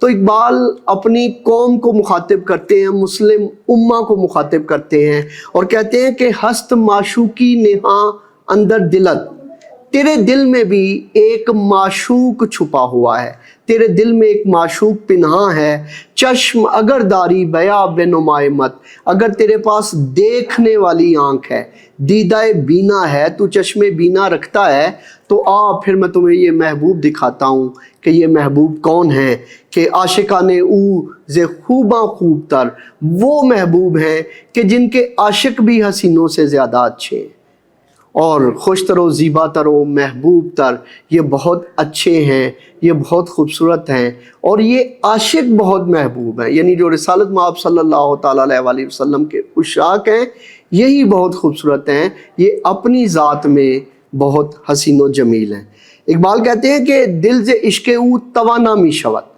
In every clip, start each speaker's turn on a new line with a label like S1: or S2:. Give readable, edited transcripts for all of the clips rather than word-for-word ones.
S1: تو اقبال اپنی قوم کو مخاطب کرتے ہیں، مسلم امہ کو مخاطب کرتے ہیں اور کہتے ہیں کہ ہست معشوقی نہاں اندر دلت، تیرے دل میں بھی ایک معشوق چھپا ہوا ہے، تیرے دل میں ایک معشوق پنہاں ہے، چشم اگر داری بیا بے نمائے مت، اگر تیرے پاس دیکھنے والی آنکھ ہے، دیدہ بینا ہے، تو چشم بینا رکھتا ہے، تو پھر میں تمہیں یہ محبوب دکھاتا ہوں کہ یہ محبوب کون ہے، کہ عاشقان او ز خوباں خوب تر، وہ محبوب ہیں کہ جن کے عاشق بھی حسینوں سے زیادہ اچھے ہیں، اور خوش تر و زیبا تر و محبوب تر، یہ بہت اچھے ہیں، یہ بہت خوبصورت ہیں، اور یہ عاشق بہت محبوب ہیں، یعنی جو رسالت مآب صلی اللہ تعالیٰ علیہ وآلہ وسلم کے عشاق ہیں یہی بہت خوبصورت ہیں، یہ اپنی ذات میں بہت حسین و جمیل ہیں۔ اقبال کہتے ہیں کہ دل سے عشق او توانا می شود،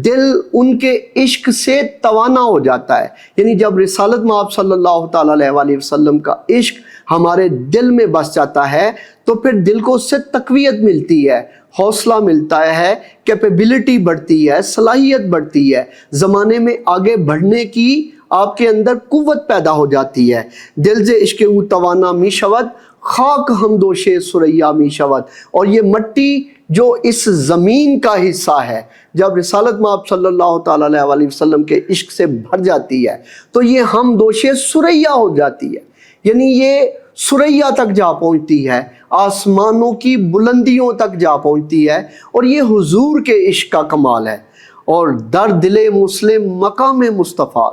S1: دل ان کے عشق سے توانا ہو جاتا ہے، یعنی جب رسالت مآب صلی اللہ تعالیٰ علیہ وآلہ وسلم کا عشق ہمارے دل میں بس جاتا ہے تو پھر دل کو اس سے تقویت ملتی ہے، حوصلہ ملتا ہے، کیپیبلٹی بڑھتی ہے، صلاحیت بڑھتی ہے، زمانے میں آگے بڑھنے کی آپ کے اندر قوت پیدا ہو جاتی ہے۔ دل سے عشق او توانا می شود، خاک ہمدوش ثریا می شود، اور یہ مٹی جو اس زمین کا حصہ ہے جب رسالت مآب صلی اللہ تعالیٰ علیہ وآلہ وسلم کے عشق سے بھر جاتی ہے تو یہ ہمدوش ثریا ہو جاتی ہے، یعنی یہ ثریا تک جا پہنچتی ہے، آسمانوں کی بلندیوں تک جا پہنچتی ہے، اور یہ حضور کے عشق کا کمال ہے۔ اور در دل مسلم مقام مصطفیٰ،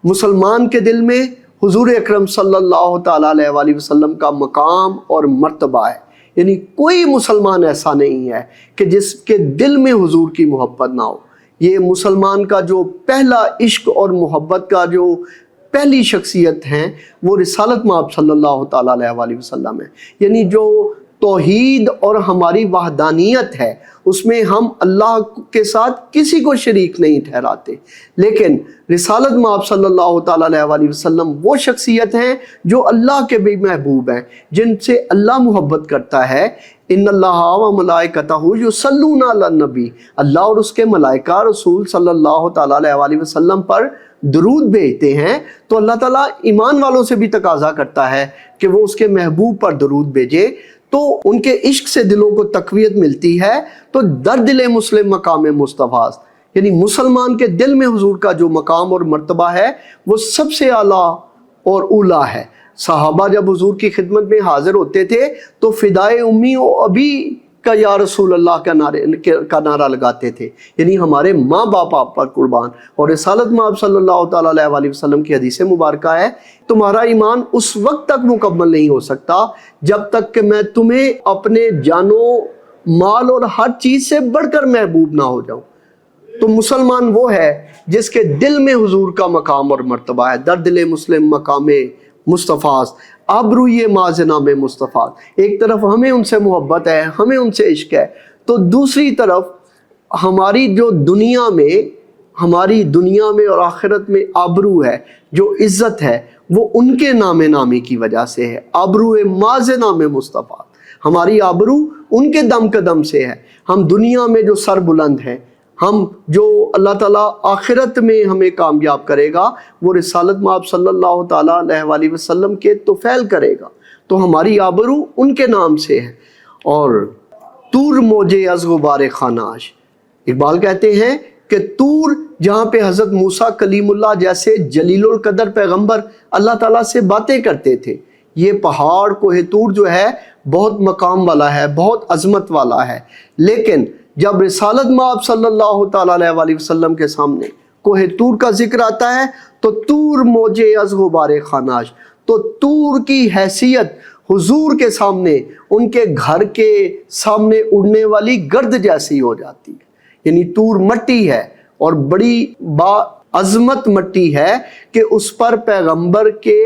S1: مسلمان کے دل میں حضور اکرم صلی اللہ تعالیٰ علیہ وآلہ وسلم کا مقام اور مرتبہ ہے، یعنی کوئی مسلمان ایسا نہیں ہے کہ جس کے دل میں حضور کی محبت نہ ہو۔ یہ مسلمان کا جو پہلا عشق اور محبت کا جو پہلی شخصیت ہیں وہ رسالت مآب صلی اللہ تعالیٰ علیہ وآلہ وسلم ہے، یعنی جو توحید اور ہماری وحدانیت ہے اس میں ہم اللہ کے ساتھ کسی کو شریک نہیں ٹھہراتے، لیکن رسالت مآب صلی اللہ تعالیٰ علیہ وآلہ وسلم وہ شخصیت ہیں جو اللہ کے بھی محبوب ہیں، جن سے اللہ محبت کرتا ہے۔ ان اللہ و ملائکتہ یصلون علی النبی، اللہ اور اس کے ملائکہ رسول صلی اللہ تعالیٰ علیہ وآلہ وسلم پر درود بھیجتے ہیں، تو اللہ تعالیٰ ایمان والوں سے بھی تقاضا کرتا ہے کہ وہ اس کے محبوب پر درود بھیجے، تو ان کے عشق سے دلوں کو تقویت ملتی ہے۔ تو در دل مسلم مقام مصطفیٰ، یعنی مسلمان کے دل میں حضور کا جو مقام اور مرتبہ ہے وہ سب سے اعلیٰ اور اولیٰ ہے۔ صحابہ جب حضور کی خدمت میں حاضر ہوتے تھے تو فدائے امی و ابی کا یا رسول اللہ کا نعرہ لگاتے تھے، یعنی ہمارے ماں باپ آپ پر قربان۔ اور رسالت مآب صلی اللہ تعالیٰ علیہ وآلہ وسلم کی حدیث مبارکہ ہے، تمہارا ایمان اس وقت تک مکمل نہیں ہو سکتا جب تک کہ میں تمہیں اپنے جانو مال اور ہر چیز سے بڑھ کر محبوب نہ ہو جاؤں۔ تو مسلمان وہ ہے جس کے دل میں حضور کا مقام اور مرتبہ ہے۔ در دل مسلم مقام مصطفیٰ، آبروئے مازنام مصطفیٰ، ایک طرف ہمیں ان سے محبت ہے، ہمیں ان سے عشق ہے، تو دوسری طرف ہماری جو دنیا میں اور آخرت میں آبرو ہے، جو عزت ہے، وہ ان کے نام نامی کی وجہ سے ہے۔ آبروئے مازنام مصطفیٰ، ہماری آبرو ان کے دم قدم سے ہے۔ ہم دنیا میں جو سر بلند ہیں، ہم جو اللہ تعالیٰ آخرت میں ہمیں کامیاب کرے گا وہ رسالت مآب صلی اللہ تعالیٰ علیہ وآلہ وسلم کے طفیل کرے گا، تو ہماری آبرو ان کے نام سے ہے۔ اور طور موجے از غبار خاناش، اقبال کہتے ہیں کہ طور جہاں پہ حضرت موسیٰ کلیم اللہ جیسے جلیل القدر پیغمبر اللہ تعالیٰ سے باتیں کرتے تھے، یہ پہاڑ کوہ طور جو ہے بہت مقام والا ہے، بہت عظمت والا ہے، لیکن جب رسالت مآب صلی اللہ تعالیٰ علیہ وآلہ وسلم کے سامنے کوہ طور کا ذکر آتا ہے تو طور موجے از غبار خاناش، تو طور کی حیثیت حضور کے سامنے ان کے گھر کے سامنے اڑنے والی گرد جیسی ہو جاتی ہے، یعنی طور مٹی ہے اور بڑی عظمت مٹی ہے کہ اس پر پیغمبر کے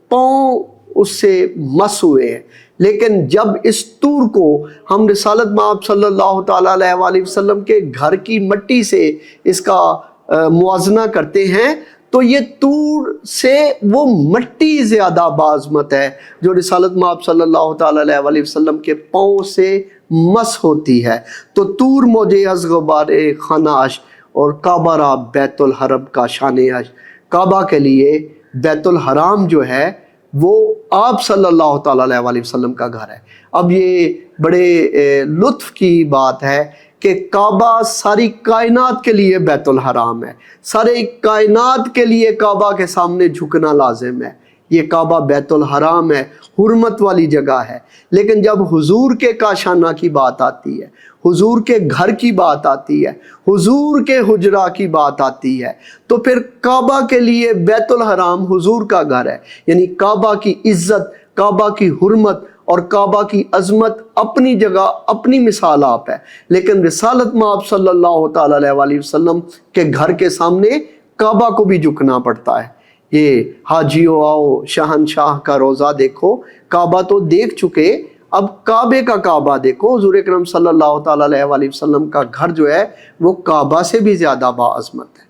S1: پاؤں اس سے مس ہوئے ہیں، لیکن جب اس طور کو ہم رسالت مآب صلی اللہ تعالیٰ علیہ وآلہ وسلم کے گھر کی مٹی سے اس کا موازنہ کرتے ہیں تو یہ طور سے وہ مٹی زیادہ بعظمت ہے جو رسالت مآب صلی اللہ تعالیٰ علیہ وآلہ وسلم کے پاؤں سے مس ہوتی ہے۔ تو طور موجے از غبار خاناش، اور کعبہ را بیت الحرم کا شان عش۔ کعبہ کے لیے بیت الحرام جو ہے وہ آپ صلی اللہ تعالیٰ علیہ وآلہ وسلم کا گھر ہے۔ اب یہ بڑے لطف کی بات ہے کہ کعبہ ساری کائنات کے لیے بیت الحرام ہے، سارے کائنات کے لیے کعبہ کے سامنے جھکنا لازم ہے۔ یہ کعبہ بیت الحرام ہے، حرمت والی جگہ ہے، لیکن جب حضور کے کاشانہ کی بات آتی ہے، حضور کے گھر کی بات آتی ہے، حضور کے حجرہ کی بات آتی ہے، تو پھر کعبہ کے لیے بیت الحرام حضور کا گھر ہے۔ یعنی کعبہ کی عزت، کعبہ کی حرمت اور کعبہ کی عظمت اپنی جگہ اپنی مثال آپ ہے، لیکن رسالت مآب صلی اللہ تعالیٰ علیہ وآلہ وسلم کے گھر کے سامنے کعبہ کو بھی جھکنا پڑتا ہے۔ یہ حاجیو آؤ شہنشاہ کا روضہ دیکھو، کعبہ تو دیکھ چکے، اب کعبے کا کعبہ دیکھو۔ حضور اکرم صلی اللہ تعالیٰ علیہ وآلہ وسلم کا گھر جو ہے وہ کعبہ سے بھی زیادہ باعظمت ہے۔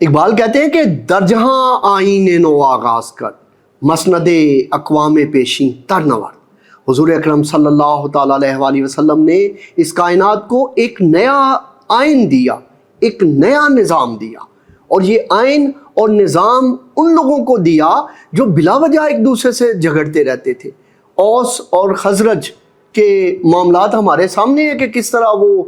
S1: اقبال کہتے ہیں کہ درجہاں آئین نو آغاز کر، مسند اقوام پیشیں تر نورد۔ حضور اکرم صلی اللہ تعالیٰ علیہ وآلہ وسلم نے اس کائنات کو ایک نیا آئین دیا، ایک نیا نظام دیا، اور یہ آئین اور نظام ان لوگوں کو دیا جو بلا وجہ ایک دوسرے سے جھگڑتے رہتے تھے۔ اوس اور خزرج کے معاملات ہمارے سامنے ہیں کہ کس طرح وہ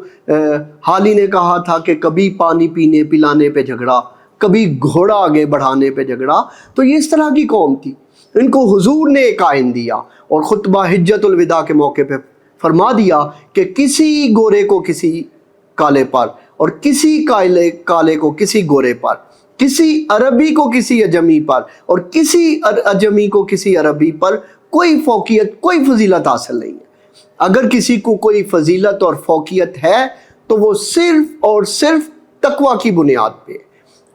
S1: حال ہی نے کہا تھا کہ کبھی پانی پینے پلانے پہ جھگڑا، کبھی گھوڑا آگے بڑھانے پہ جھگڑا۔ تو یہ اس طرح کی قوم تھی، ان کو حضور نے ایک آئین دیا اور خطبہ حجت الوداع کے موقع پہ فرما دیا کہ کسی گورے کو کسی کالے پر، اور کسی کالے کو کسی گورے پر، کسی عربی کو کسی اجمی پر، اور کسی اجمی کو کسی عربی پر کوئی فوقیت، کوئی فضیلت حاصل نہیں ہے۔ اگر کسی کو کوئی فضیلت اور فوقیت ہے تو وہ صرف اور صرف تقوی کی بنیاد پہ۔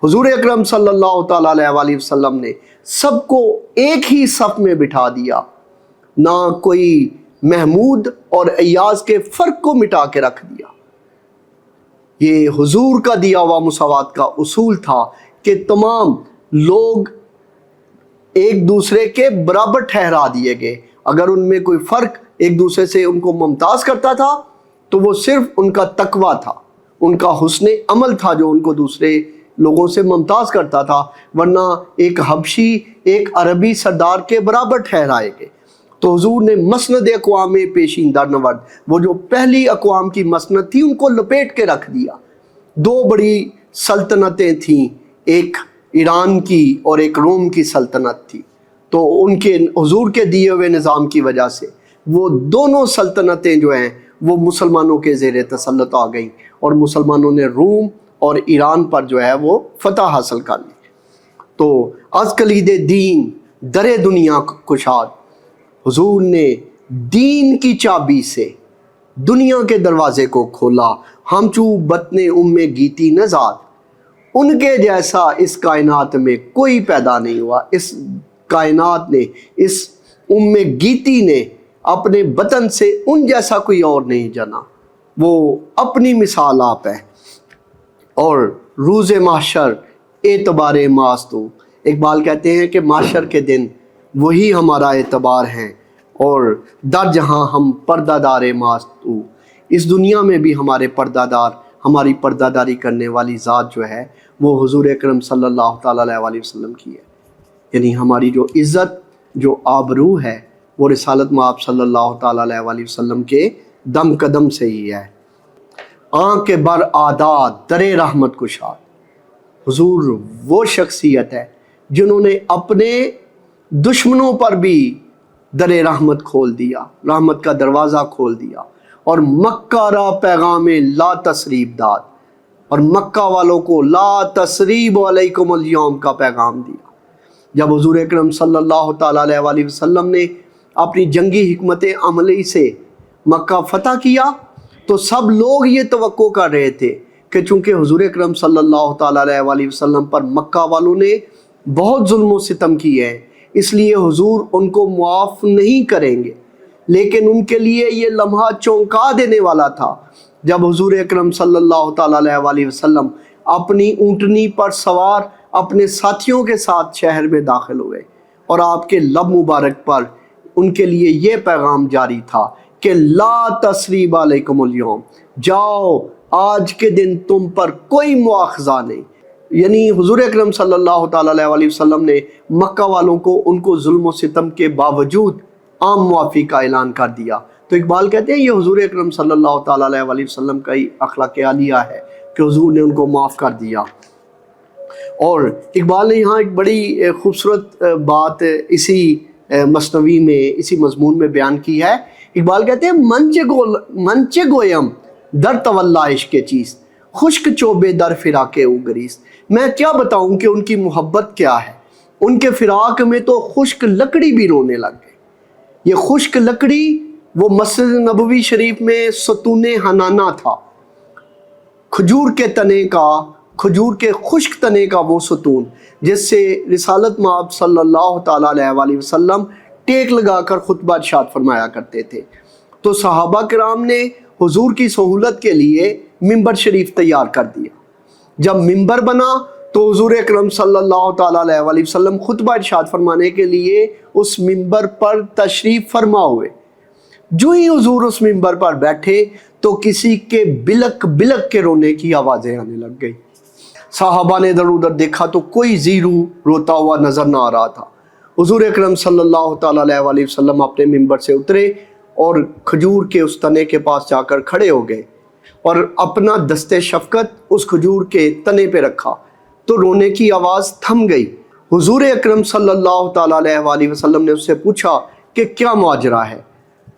S1: حضور اکرم صلی اللہ تعالیٰ علیہ وآلہ وسلم نے سب کو ایک ہی صف میں بٹھا دیا، نہ کوئی محمود اور ایاز کے فرق کو مٹا کے رکھ دیا۔ یہ حضور کا دیا ہوا مساوات کا اصول تھا کہ تمام لوگ ایک دوسرے کے برابر ٹھہرا دیے گئے۔ اگر ان میں کوئی فرق ایک دوسرے سے ان کو ممتاز کرتا تھا تو وہ صرف ان کا تقویٰ تھا، ان کا حسن عمل تھا جو ان کو دوسرے لوگوں سے ممتاز کرتا تھا، ورنہ ایک حبشی ایک عربی سردار کے برابر ٹھہرائے گئے۔ تو حضور نے مسند اقوام پیشین در نورد، وہ جو پہلی اقوام کی مسند تھی، ان کو لپیٹ کے رکھ دیا۔ دو بڑی سلطنتیں تھیں، ایک ایران کی اور ایک روم کی سلطنت تھی، تو ان کے حضور کے دیے ہوئے نظام کی وجہ سے وہ دونوں سلطنتیں جو ہیں وہ مسلمانوں کے زیر تسلط آ گئیں، اور مسلمانوں نے روم اور ایران پر جو ہے وہ فتح حاصل کر لی۔ تو از کلید دین در دنیا کشاد، حضور نے دین کی چابی سے دنیا کے دروازے کو کھولا۔ ہم چو بطن ام گیتی نژاد، ان کے جیسا اس کائنات میں کوئی پیدا نہیں ہوا۔ اس کائنات نے، اس ام گیتی نے اپنے بطن سے ان جیسا کوئی اور نہیں جنا، وہ اپنی مثال آپ ہے۔ اور روز محشر اعتبار ماستو، اقبال کہتے ہیں کہ محشر کے دن وہی ہمارا اعتبار ہے، اور در جہاں ہم پردہ دار ماستو، اس دنیا میں بھی ہمارے پردہ دار، ہماری پردہ داری کرنے والی ذات جو ہے وہ حضور اکرم صلی اللہ تعالیٰ علیہ وآلہ وسلم کی ہے۔ یعنی ہماری جو عزت، جو آبرو ہے، وہ رسالت مآب صلی اللہ تعالیٰ علیہ وآلہ وسلم کے دم قدم سے ہی ہے۔ آنکھ بر عادات در رحمت کشاد، حضور وہ شخصیت ہے جنہوں نے اپنے دشمنوں پر بھی در رحمت کھول دیا، رحمت کا دروازہ کھول دیا، اور مکہ را پیغام لا تسریب داد، اور مکہ والوں کو لا تسریب علیکم الیوم کا پیغام دیا۔ جب حضور اکرم صلی اللہ تعالیٰ علیہ وآلہ وسلم نے اپنی جنگی حکمت عملی سے مکہ فتح کیا تو سب لوگ یہ توقع کر رہے تھے کہ چونکہ حضور اکرم صلی اللہ تعالیٰ علیہ وآلہ وسلم پر مکہ والوں نے بہت ظلم و ستم کیے ہیں، اس لیے حضور ان کو معاف نہیں کریں گے۔ لیکن ان کے لیے یہ لمحہ چونکا دینے والا تھا جب حضور اکرم صلی اللہ تعالیٰ علیہ وآلہ وسلم اپنی اونٹنی پر سوار اپنے ساتھیوں کے ساتھ شہر میں داخل ہوئے، اور آپ کے لب مبارک پر ان کے لیے یہ پیغام جاری تھا کہ لا تسریب علیکم الیوم، جاؤ آج کے دن تم پر کوئی مواخذہ نہیں. یعنی حضور اکرم صلی اللہ تعالیٰ علیہ وسلم نے مکہ والوں کو ان کو ظلم و ستم کے باوجود عام معافی کا اعلان کر دیا. تو اقبال کہتے ہیں یہ حضور اکرم صلی اللہ تعالیٰ علیہ وسلم کا ہی اخلاق عالیہ ہے کہ حضور نے ان کو معاف کر دیا. اور اقبال نے یہاں ایک بڑی خوبصورت بات اسی مثنوی میں، اسی مضمون میں بیان کی ہے. اقبال کہتے ہیں منچ گویم در تولا عشق چیز، خشک چوبے در فراق او گریز. میں کیا بتاؤں کہ ان کی محبت کیا ہے، ان کے فراق میں تو خشک لکڑی بھی رونے لگ گئی. یہ خشک لکڑی وہ مسجد نبوی شریف میں ستون حنانہ تھا، کھجور کے خشک تنے کا وہ ستون جس سے رسالت مآب صلی اللہ تعالیٰ علیہ وسلم ٹیک لگا کر خطبہ ارشاد فرمایا کرتے تھے. تو صحابہ کرام نے حضور کی سہولت کے لیے ممبر شریف تیار کر دیا. جب ممبر بنا تو حضور اکرم صلی اللہ تعالیٰ علیہ وسلم خطبہ ارشاد فرمانے کے لیے اس ممبر پر تشریف فرما ہوئے. جو ہی حضور اس ممبر پر بیٹھے تو کسی کے بلک بلک کے رونے کی آوازیں آنے لگ گئی. صحابہ نے ادھر ادھر دیکھا تو کوئی زیرو روتا ہوا نظر نہ آ رہا تھا. حضور اکرم صلی اللہ تعالیٰ علیہ وسلم اپنے ممبر سے اترے اور کھجور کے اس تنے کے پاس جا کر کھڑے ہو گئے اور اپنا دست شفقت اس کھجور کے تنے پہ رکھا تو رونے کی آواز تھم گئی. حضور اکرم صلی اللہ تعالیٰ علیہ وسلم نے اس سے پوچھا کہ کیا ماجرا ہے؟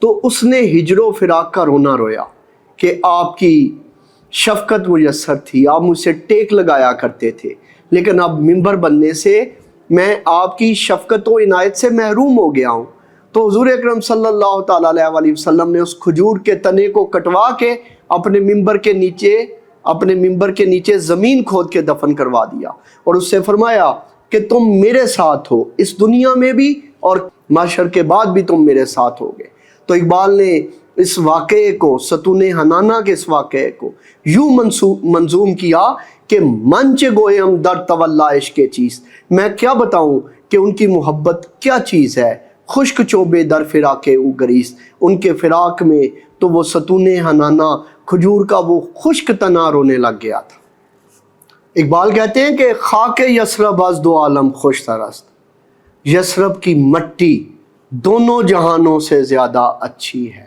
S1: تو اس نے ہجر و فراق کا رونا رویا کہ آپ کی شفقت میسر تھی، آپ مجھ سے ٹیک لگایا کرتے تھے، لیکن اب ممبر بننے سے میں آپ کی شفقت و عنایت سے محروم ہو گیا ہوں. تو حضور اکرم صلی اللہ تعالیٰ علیہ وسلم نے اس کھجور کے تنے کو کٹوا کے اپنے ممبر کے نیچے زمین کھود کے دفن کروا دیا اور اس سے فرمایا کہ تم میرے ساتھ ہو اس دنیا میں بھی اور معاشر کے بعد بھی تم میرے ساتھ ہوگے. تو اقبال نے اس واقعے کو، ستون حنانہ کے اس واقعے کو یوں منظوم کیا کہ منچ گویم در تولا عشق چیز، میں کیا بتاؤں کہ ان کی محبت کیا چیز ہے. خشک چوبے در فراق او گریز، ان کے فراق میں تو وہ ستون حنانہ کھجور کا وہ خشک تنا رونے لگ گیا تھا. اقبال کہتے ہیں کہ خاک یثرب از دو عالم خوش ترست، یثرب کی مٹی دونوں جہانوں سے زیادہ اچھی ہے.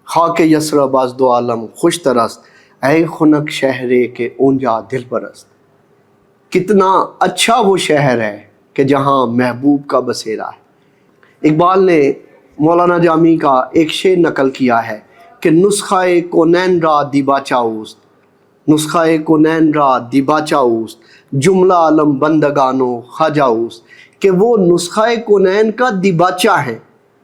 S1: خاک یثرب از دو عالم خوش ترست، اے خنک شہرے کے اونجا دل پرست. کتنا اچھا وہ شہر ہے کہ جہاں محبوب کا بسیرا ہے. اقبال نے مولانا جامی کا ایک شعر نقل کیا ہے کہ نسخہ کونین را دیباچہ اوست، نسخہ کونین را دیباچہ اوست، جملہ عالم بندگانو خواجہ اوست، کہ وہ نسخہ کونین کا دیباچہ ہے.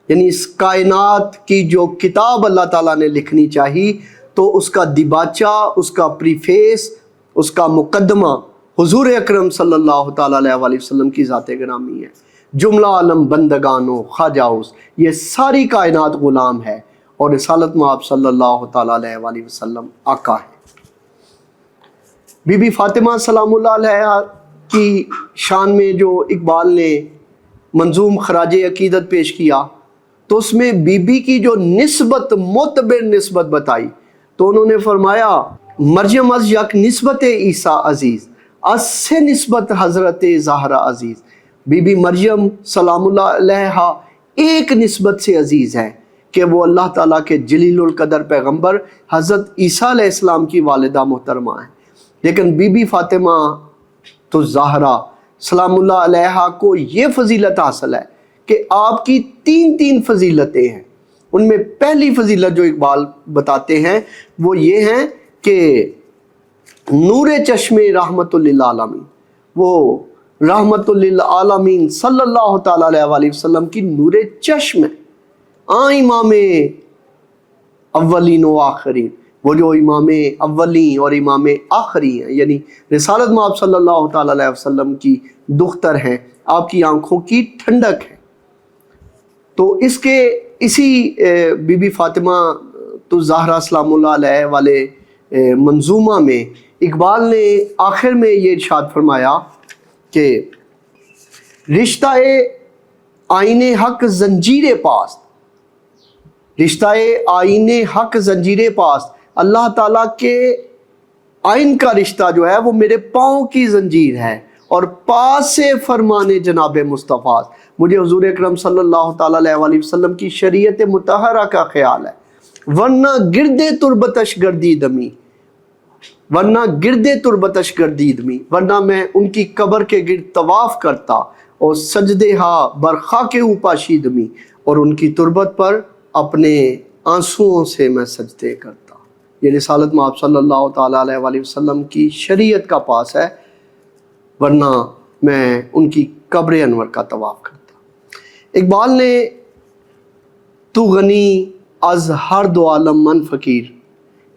S1: یعنی اس کائنات کی جو کتاب اللہ تعالیٰ نے لکھنی چاہی تو اس کا دیباچہ، اس کا پریفیس، اس کا مقدمہ حضور اکرم صلی اللہ تعالیٰ علیہ وسلم کی ذات گرامی ہے. جملہ عالم بندگانو خواجہ اوست، یہ ساری کائنات غلام ہے اور رسالت مآب صلی اللہ تعالیٰ علیہ وسلم آقا ہے. بی بی فاطمہ سلام اللہ علیہ کی شان میں جو اقبال نے منظوم خراج عقیدت پیش کیا تو اس میں بی بی کی جو نسبت، معتبر نسبت بتائی تو انہوں نے فرمایا مریم از یک نسبت عیسیٰ عزیز، از سے نسبت حضرت زہرا عزیز. بی بی مریم سلام اللہ علیہ ایک نسبت سے عزیز ہے کہ وہ اللہ تعالیٰ کے جلیل القدر پیغمبر حضرت عیسیٰ علیہ السلام کی والدہ محترمہ ہیں. لیکن بی بی فاطمہ تو زہرا سلام اللہ علیہ کو یہ فضیلت حاصل ہے کہ آپ کی تین فضیلتیں ہیں. ان میں پہلی فضیلت جو اقبال بتاتے ہیں وہ یہ ہیں کہ نور چشم رحمت للعالمین، وہ رحمت للعالمین صلی اللہ تعالیٰ علیہ وسلم کی نور چشم ہے. امام اولین و آخرین، وہ جو امام اولین اور امام آخری ہیں، یعنی رسالت مآب صلی اللہ تعالیٰ علیہ وسلم کی دختر ہیں، آپ کی آنکھوں کی ٹھنڈک ہے. تو اسی بی بی فاطمہ تو زہرا سلام اللہ علیہ والے منظومہ میں اقبال نے آخر میں یہ ارشاد فرمایا کہ رشتہ آئین حق زنجیر پاست، رشتہ آئین حق زنجیر پاست، اللہ تعالیٰ کے آئین کا رشتہ جو ہے وہ میرے پاؤں کی زنجیر ہے، اور پاس سے فرمانے جناب مصطفیٰ، مجھے حضور اکرم صلی اللہ تعالیٰ علیہ وآلہ وسلم کی شریعت مطہرہ کا خیال ہے، ورنہ گردے تربتش گردیدمی، ورنہ میں ان کی قبر کے گرد طواف کرتا اور سجدے ہا برخا کے اوپاشیدمی، اور ان کی تربت پر اپنے آنسوؤں سے میں سجدے کرتا۔ یہ رسالت مآب صلی اللہ تعالیٰ علیہ وآلہ وسلم کی شریعت کا پاس ہے، ورنہ میں ان کی قبر انور کا طواف کرتا۔ اقبال نے تو غنی از ہر دو عالم من فقیر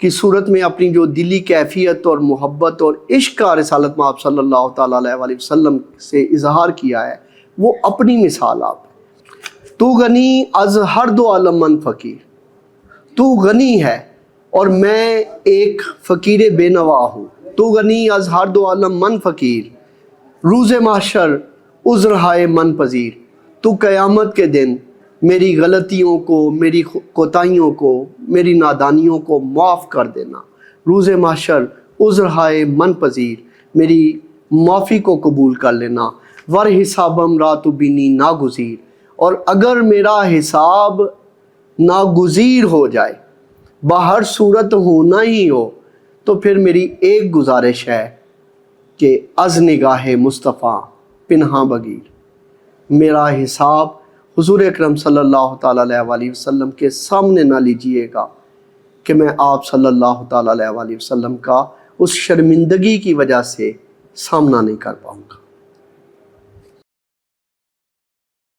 S1: کی صورت میں اپنی جو دلی کیفیت اور محبت اور عشق کا رسالت مآب صلی اللہ تعالیٰ علیہ وآلہ وسلم سے اظہار کیا ہے، وہ اپنی مثال آپ ہے۔ تو غنی از ہر دو عالم من فقیر، تو غنی ہے اور میں ایک فقیر بے نوا ہوں۔ تو غنی از ہر دو عالم من فقیر، روز محشر عذر ہائے من پذیر، تو قیامت کے دن میری غلطیوں کو، میری کوتاہیوں کو، میری نادانیوں کو معاف کر دینا۔ روز محشر عذر ہائے من پذیر، میری معافی کو قبول کر لینا۔ ور حسابم رات بینی ناگزیر، اور اگر میرا حساب ناگزیر ہو جائے، بہر صورت ہونا ہی ہو، تو پھر میری ایک گزارش ہے کہ از نگاہ مصطفیٰ پنہاں بگیر، میرا حساب حضور اکرم صلی اللہ تعالیٰ علیہ وآلہ وسلم کے سامنے نہ لیجئے گا کہ میں آپ صلی اللہ تعالیٰ علیہ وآلہ وسلم کا اس شرمندگی کی وجہ سے سامنا نہیں کر پاؤں گا۔